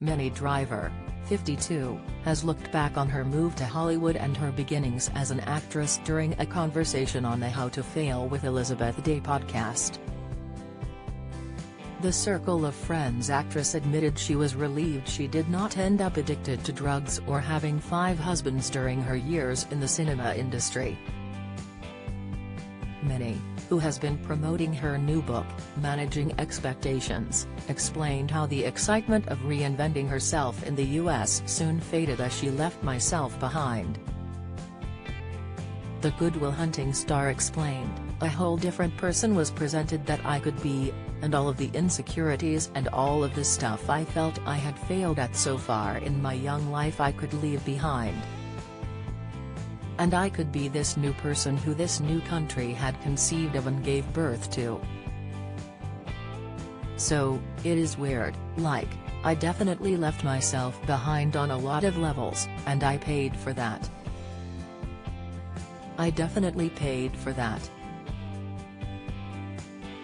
Minnie Driver, 52, has looked back on her move to Hollywood and her beginnings as an actress during a conversation on the How to Fail with Elizabeth Day podcast. The Circle of Friends actress admitted she was relieved she did not end up addicted to drugs or having 5 husbands during her years in the cinema industry. Minnie, who has been promoting her new book, Managing Expectations, explained how the excitement of reinventing herself in the US soon faded as she left myself behind. The Good Will Hunting star explained, "A whole different person was presented that I could be, and all of the insecurities and all of the stuff I felt I had failed at so far in my young life I could leave behind. And I could be this new person who this new country had conceived of and gave birth to. So, it is weird, like, I definitely left myself behind on a lot of levels, and I paid for that. I definitely paid for that."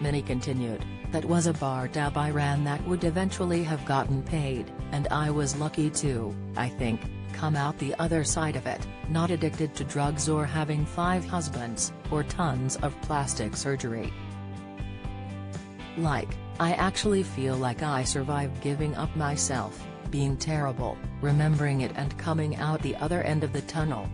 Minnie continued, "That was a bar tab I ran that would eventually have gotten paid, and I was lucky to, I think, come out the other side of it, not addicted to drugs or having 5 husbands, or tons of plastic surgery. Like, I actually feel like I survived giving up myself, being terrible, remembering it and coming out the other end of the tunnel."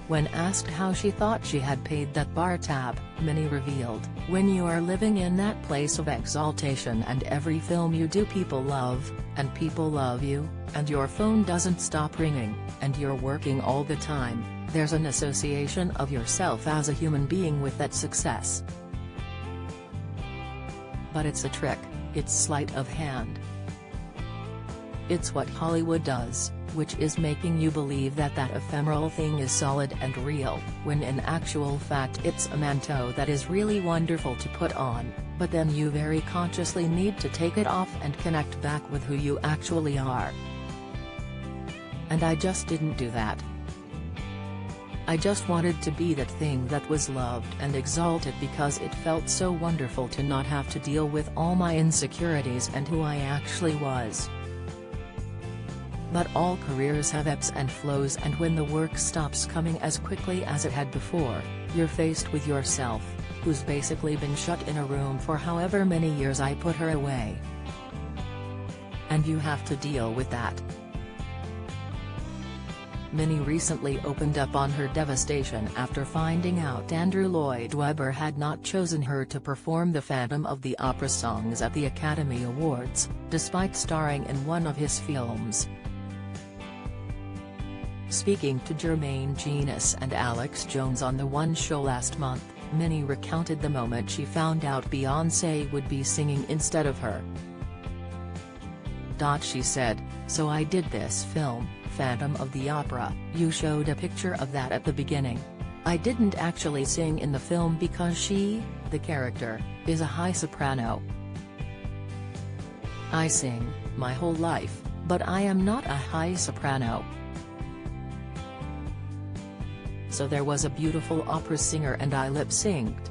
When asked how she thought she had paid that bar tab, Minnie revealed, "When you are living in that place of exaltation and every film you do people love, and people love you, and your phone doesn't stop ringing, and you're working all the time, there's an association of yourself as a human being with that success. But it's a trick, it's sleight of hand. It's what Hollywood does, which is making you believe that that ephemeral thing is solid and real, when in actual fact it's a manteau that is really wonderful to put on, but then you very consciously need to take it off and connect back with who you actually are. And I just didn't do that. I just wanted to be that thing that was loved and exalted because it felt so wonderful to not have to deal with all my insecurities and who I actually was. But all careers have ebbs and flows, and when the work stops coming as quickly as it had before, you're faced with yourself, who's basically been shut in a room for however many years I put her away. And you have to deal with that." Minnie recently opened up on her devastation after finding out Andrew Lloyd Webber had not chosen her to perform the Phantom of the Opera songs at the Academy Awards, despite starring in one of his films. Speaking to Jermaine Genius and Alex Jones on The One Show last month, Minnie recounted the moment she found out Beyoncé would be singing instead of her. She said, "So I did this film, Phantom of the Opera, you showed a picture of that at the beginning. I didn't actually sing in the film because she, the character, is a high soprano. I sing, my whole life, but I am not a high soprano. So there was a beautiful opera singer and I lip-synced.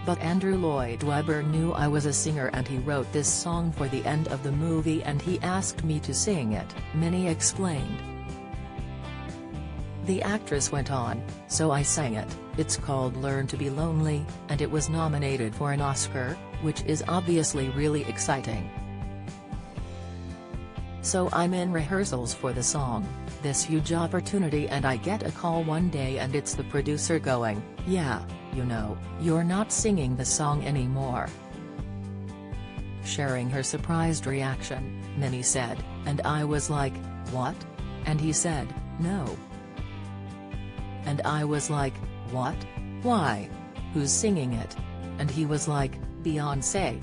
But Andrew Lloyd Webber knew I was a singer and he wrote this song for the end of the movie and he asked me to sing it," Minnie explained. The actress went on, "So I sang it, it's called Learn to Be Lonely, and it was nominated for an Oscar, which is obviously really exciting. So I'm in rehearsals for the song, this huge opportunity, and I get a call one day and it's the producer going, 'Yeah, you know, you're not singing the song anymore.'" Sharing her surprised reaction, Minnie said, "And I was like, 'What?' And he said, 'No.' And I was like, 'What? Why? Who's singing it?' And he was like, 'Beyoncé.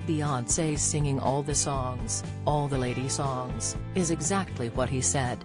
Beyoncé singing all the songs, all the lady songs,' is exactly what he said.